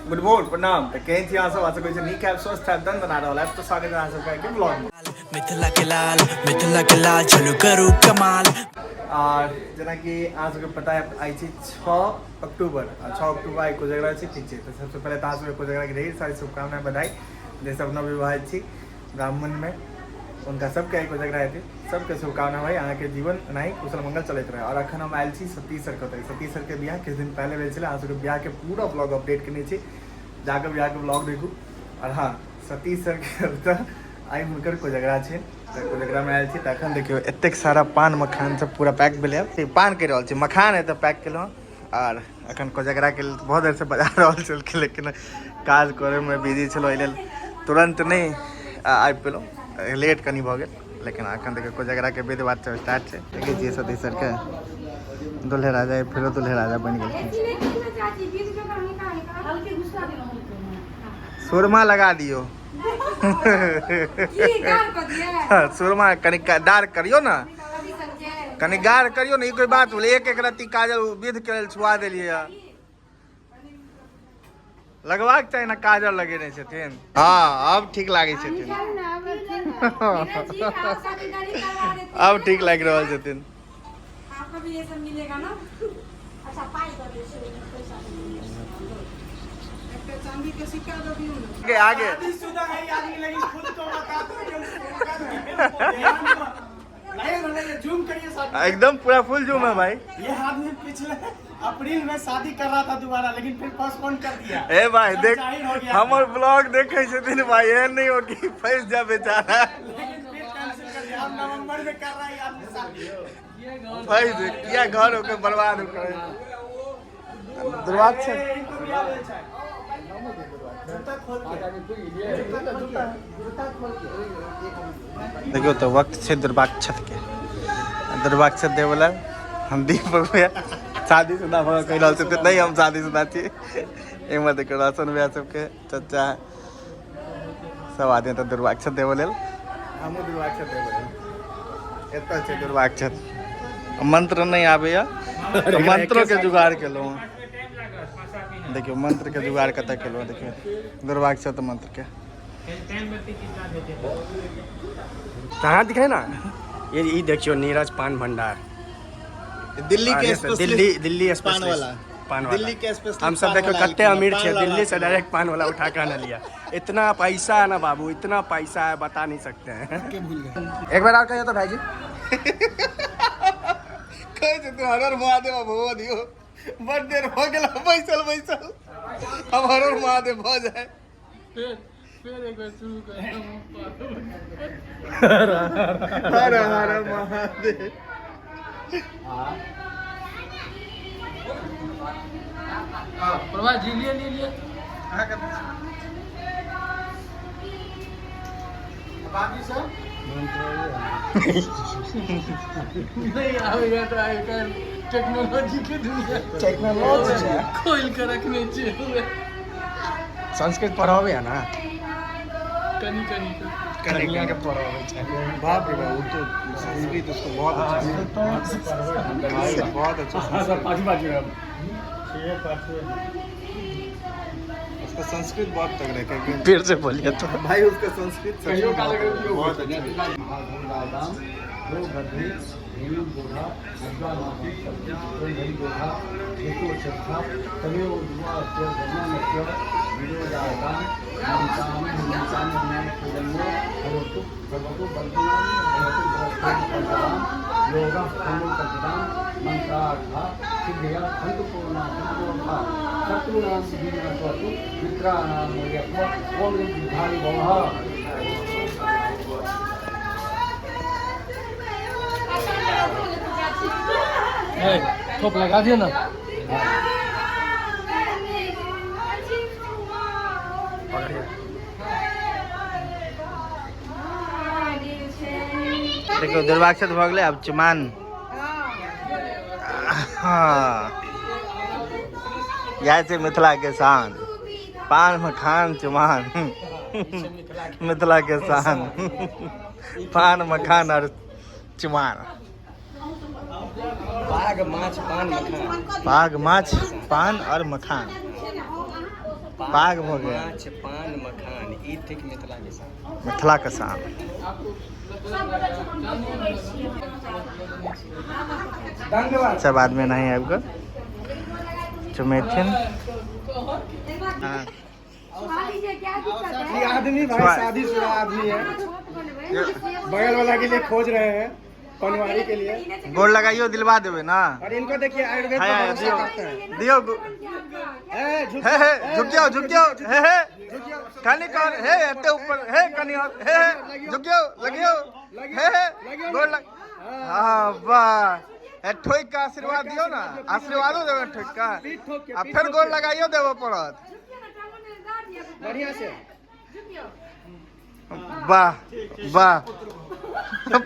Good morning प्रणाम तो केहन छी अहाँ सब आशा करै छी नीक हैब स्वस्थ हैब दंदना रहल हैब तो स्वागत है अहाँ सबके के ब्लॉग में मिथिला के लाल चलू करू कमाल। और जेना कि अहाँ सबके पता है आई छी 6 अक्टूबर और 6 अक्टूबर आई कोजगरा छी ठीक छै तो सबसे पहले तो अहाँ सबके कोजगरा के ढेर सारी शुभकामनाएं बधाई जे सब नवविवाहित छी ब्राह्मण में उनका सबके आई कोजगरा हेतै सबके शुभकामना भाई अहाँ के जीवन नहीं कुशल मंगल चलते रहे और अखन हम आयल छी सतीसर कतय सतीसर के बियाह किछु दिन पहले भेल छलै अहाँ सबके बियाह के पूरा ब्लॉग अपडेट केने छी जाकर बियाह के ब्लॉग देखू और हाँ सतीसर के ओतऽ आई हुनकर कोजगरा छै तो कोजगरा में आयल छी तो अखन देखियो एतेक सारा पान मखान सब पूरा पैक भेलै पान कर रहल छी मखान है तो पैक केलहुँ और अखन कोजगरा के लेल बहुत देर से बजा रहल छल लेकिन काज करे में बिजी छलो एहि लेल तुरंत नहीं आबि पेलहुँ लेट कनी भऽ गेल लेकिन अखन देखियो कोजगरा के विध बात स्टार्ट छै देखै छियै सतीसर के दुल्हे राजा फेरो दुल्हे राजा बनि गेलखिन सुरमा लगा दियो सुरमा कनी डार करियो ना कनी गार करियो ना ई कोई बात बोले एक रत्ती काजल विध के लेल छुआ देलियै लगवाक चाहिए ना काजल लगेने छथिन हाँ अब ठीक लागे छथिन अब ठीक लाग रहल छथिन आगे एकदम पूरा फुल जूम है भाई। ये आदमी पिछले अप्रैल में शादी कर रहा था दोबारा लेकिन फिर पोस्टपोन कर दिया। ए भाई देख हमार ब्लॉग देखे छथिन भाई ये नहीं हो कि फंस जा बेचारा लेकिन फिर कैंसिल कर दिया। अब नवंबर में कर रहा है ये आदमी शादी। भाई क्या घर होकर बर्बाद होकर दुर्वात छै देखियो तो वक्त छै दुर्वाक्षत के दुर्वाक्षत दे वाला हम दीपक भैया शादीशुदा भऽ कहि रहल छै नहीं हम शादीशुदा छी एमे देखियो राशन भैया सबके चाचा सब आदमी तो दुर्वाक्षत देव लेल हमहूँ दुर्वाक्षत देव लेल एतऽ छै दुर्वाक्षत मंत्र नहीं आबैया तो मंत्रों के जुगाड़ केलहुँ देखियो मंत्र के जुगाड़ कतऽ केलहुँ देखियो दुर्वाक्षत मंत्र के कहाँ दिखाए ना ये देखियो नीरज पान भंडार दिल्ली के दिल्ली पान वाला दिल्ली के स्पेशल हम सब देखो कत्ते अमीर छे दिल्ली से डायरेक्ट पान वाला उठा के आना लिया इतना पैसा है ना बाबू इतना पैसा है बता नहीं सकते हैं एक बार और कहियो तो भाई जी कहे छै तू हरर महादेव भो दियो बड़ देर हो गेल बैसल बैसल अब हरर महादेव भ जाए फिर एक बार शुरू कर हर हर महादेव प्रभा जी लिए बाकी सब नहीं आएगा तो आएगा टेक्नोलॉजी के दुनिया टेक्नोलॉजी खोल कर रखने चाहिए संस्कृत पढ़ावे है ना कनी कन्या के पढ़ावे चाहिए बाप रे बाप वो तो संस्कृत उसको बहुत अच्छा बहुत अच्छा उसका संस्कृत बहुत तगड़ा है क्योंकि फिर से बोलिए तो भाई उसका संस्कृत बहुत अच्छा थोप लगा दिया ना देखो दुर्वाक्षत भऽ गेलै अब चुमान हाँ यह छै मिथिला के शान पान मखान चुमान मिथिला के शान पान मखान और चुमान बाघ माछ पान मखान बाघ माछ पान और मखान पाग भऽ गेल। माछ पान मखान ई थिक मिथिला के साथ। मिथिला के शान। सब आदमी नहीं आबि कऽ चुमेथिन। ये आदमी भाई शादीशुदा आदमी है, बगल वाला के लिए खोज रहे हैं, पनवाड़ी के लिए। गोड़ लगाइयो दिलवा देवे ना। और इनको देखिए आयुर्वेद का भरोसा करते हैं। दियो झुक झुक जाओ झुक जाओ। कनी कौन हे एते ऊपर हे कनी और हे झुक जाओ लगियो हे गोड़ लग। हां वाह ए ठोक का आशीर्वाद दियो ना, आशीर्वादो देवे ठोक का आ फिर गोड़ लगाइयो देवे पड़त। बढ़िया से वाह वाह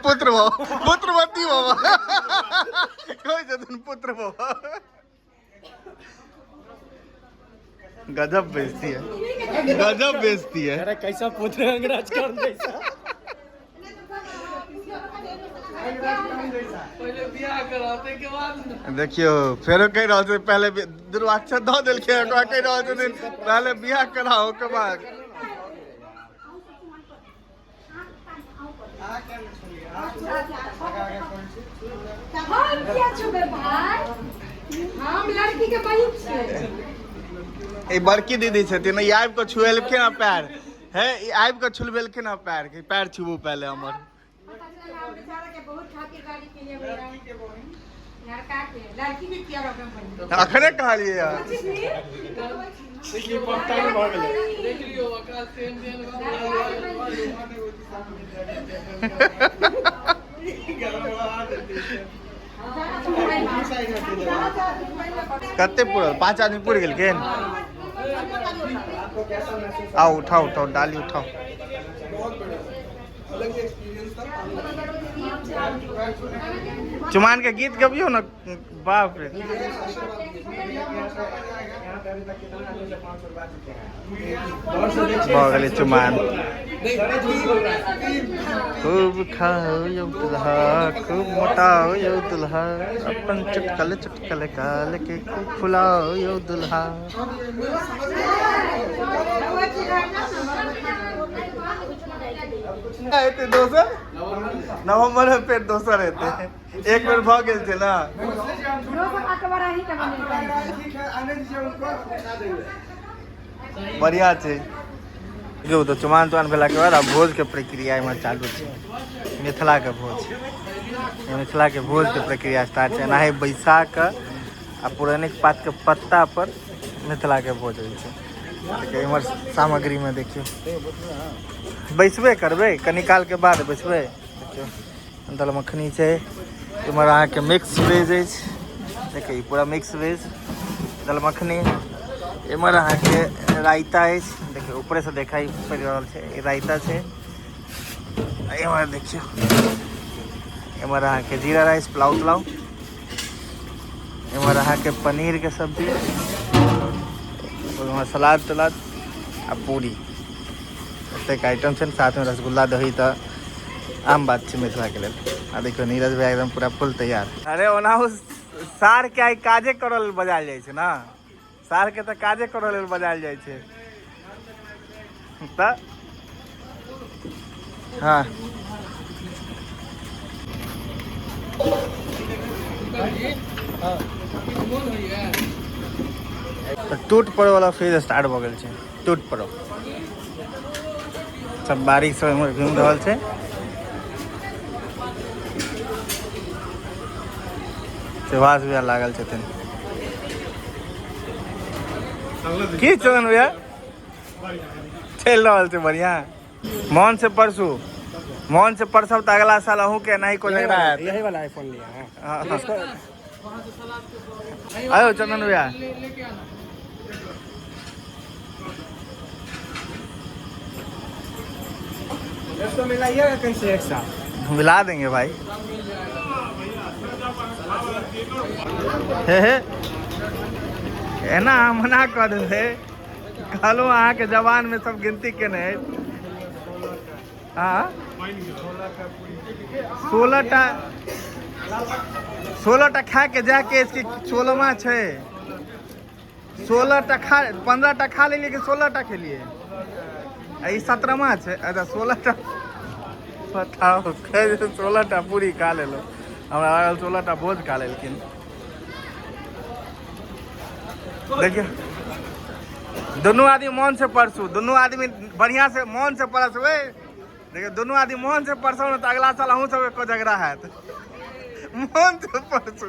पुत्र भो पुत्रवती बाबा कोई जतन पुत्र भो। गजब बेइज्जती है, गजब बेइज्जती है। अरे कैसा पुत्र है अंग्रेज कौन जैसा। देखियो फेरो कह रहा थे पहले दुर्वाक्षर दो दिल के कह रहा थे पहले बियाह कराओ के बाद। हम क्या छुबे भाई, हम लड़की के बहिन छियै। ए बड़की दीदी छथिन ई आबि के छुएलखिन पैर है, ई आबि के छुलबेलखिन पैर के पैर छुबू पहले हमर। पता चला हम बेचारा के बहुत खातिरदारी के लिए हुआ लड़का के, लड़की के किया रकम बनी। अखने कहलिए यार देखिए पक्का भाग गए। देख लियो आकाश से कते पूरा 5 आदमी पूर गेल केन। आओ उठाओ उठाओ डाली उठाओ। चुमान के गीत गबियो ना बाप रे। भगले चुमान खूब खाओ यौ दुल्हा खूब मोटाओ यौ दुल्हा अपन चुटकल चुटकल काल के खूब फुलाओ यौ दुल्हा। दोसर नवंबर में फिर दोसर हेते एक बेर भ गेल छै ना। बढ़िया छै जो तो चुमान तुमान भेला के बाद अब भोज के प्रक्रिया एमे चालू छै। मिथिला के भोज, मिथिला के भोज के प्रक्रिया स्टार्ट छै। एनाही बैसाख आ पुरानिक पात के पत्ता पर मिथिला के भोज होइ छै। इमहर सामग्री में देखियो बैसबे करबे कनी काल के बाद बैसबे। देखियो दाल मखनी छै, इमहर अहाँ के मिक्स वेज अछि। देखिए पूरा मिक्स वेज दाल मखनी। इमहर अहाँ के रायता अछि, देखियो ऊपर से देखाई पड़ रहल छै ई रायता छै। इमहर देखियो इमहर अहाँ के जीरा राइस पुलाव। इमहर अहाँ के पनीर के सब्जी, सलाद तलाद आ पूरी एतेक आइटम छै। साथ में रसगुल्ला दही तो आम बात छै मिथिला के लेल। आ देखियो नीरज भाई एकदम पूरा फुल तैयार। अरे ओनाहु सार के आई काजे करल बजायल जाइ छै ना, सार के तो काजे करल लेल बजायल जाइ छै त। हाँ तो टूट पड़ो वाला फेज स्टार्ट भ गेल छै। टूट पड़ो सब बारीक सब इमहर घूम रहल छै। सुभाष भैया लागल छथिन की चलन भैया चल रहल छै बढ़िया। मोहन से परसों तो अगला साल अहूँ के नहीं को झगड़ा है। यही वाला आईफोन लिया है। आयो चंदन भैया इसको मिलाइएगा कैसे एक साथ मिला देंगे भाई। हे एना मना कर दे कहलो अहाँ के जवान में सब गिनती केने है। हाँ 16टा खा के जाके इसकी 16वां छे 16टा खा 15टा खा लेलिए कि 16टा खेलिए? ई 17मा छै। अच्छा 16टा बताओ, 16टा पूरी खा लेलो। हमरा 16टा भोज खा लेलखिन। देखियो दोनों आदमी मन से परसू, दोनों आदमी बढ़िया से मन से परसबे। देखियो दोनों आदमी मन से परसो न तो अगला साल अहूँ सब कोजगरा हैत। मन से परसू।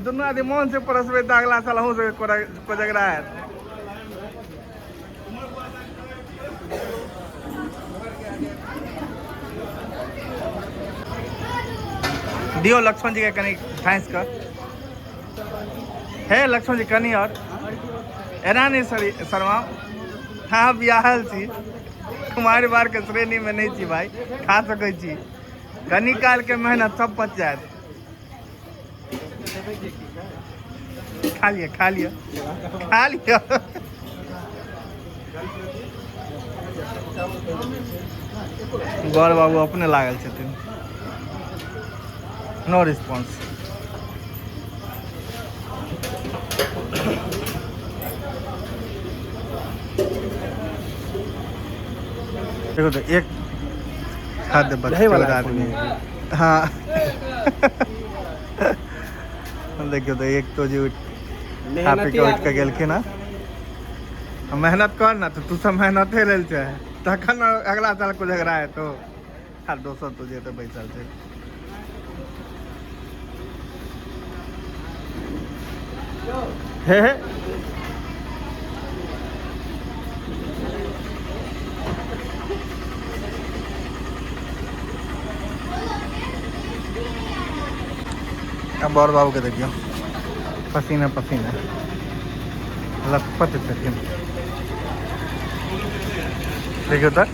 दोनों आदमी मन से परसबे तो अगला साल अहूँ सब कोजगरा हैत। दियो लक्ष्मण जी के कनी फांस कर। हे लक्ष्मण जी कनी और एना नहीं शर्मा। हाँ बियाहल छी, कुमारी बार के श्रेणी में नहीं छी भाई, खा सकै छी। कनी काल के मेहनत सब पच जाए। खा लिया खा लिया खा लिया। गौर बाबू अपने लागल छथिन। No response. देखो तो एक खाद्य बच्चा आदमी। हाँ देखियो तो एक तो जो खा पी के उठ के गेलखिन ना। मेहनत कर ना, तो तू सब मेहनते लेल छै तखन अगला साल को झगड़ा है तो हर 200 तुझे तो बैसल छै। हे अब और बाबू के देखियो पसीना पसीना लथपथ छथिन। देखियो तो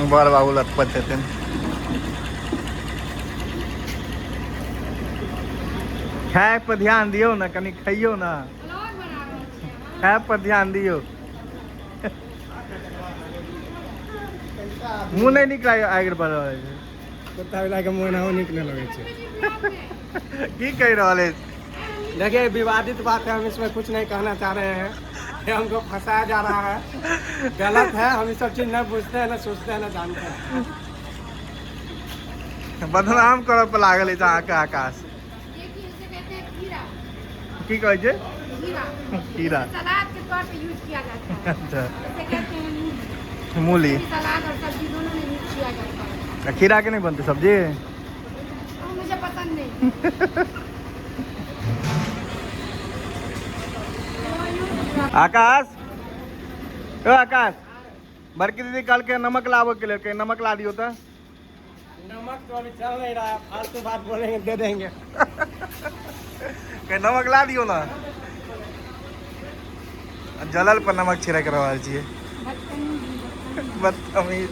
बड़ बाबू लथपथ छथिन। खाए पर ध्यान दियो ना, कनी खाइयो ना, खाए पर ध्यान दियो। मुँह नहीं निकलाइयो आगि बढ़ रहल छै। कुत्ता बिलाई के मुँह ना नीक नहीं लगे छे। की कह रहे हैं? देखिए विवादित बात है, हम इसमें कुछ नहीं कहना चाह रहे हैं। ये हमको फंसाया जा रहा है, गलत है। हम ये सब चीज न पूछते हैं, न सोचते हैं, न जानते हैं। बदनाम करे पर लागल अहाँ के आकाश। की कहे छे? खीरा सलाद के तौर पे यूज किया जाता है। अच्छा इसे कहते हैं मूली। मूली। सलाद और सब्जी दोनों में यूज किया जाता है। खीरा के नहीं बनती सब्जी? वो मुझे पसंद नहीं। आकाश, ओ आकाश, बड़की दीदी कल के नमक लाबो के लिए, नमक ला दियो तो। नमक तो अभी चल नहीं रहा है, फालतू बात बोलेंगे दे देंगे। नमक ला दियो ना। जलल पर नमक छिड़क रहा है। बदतमीज।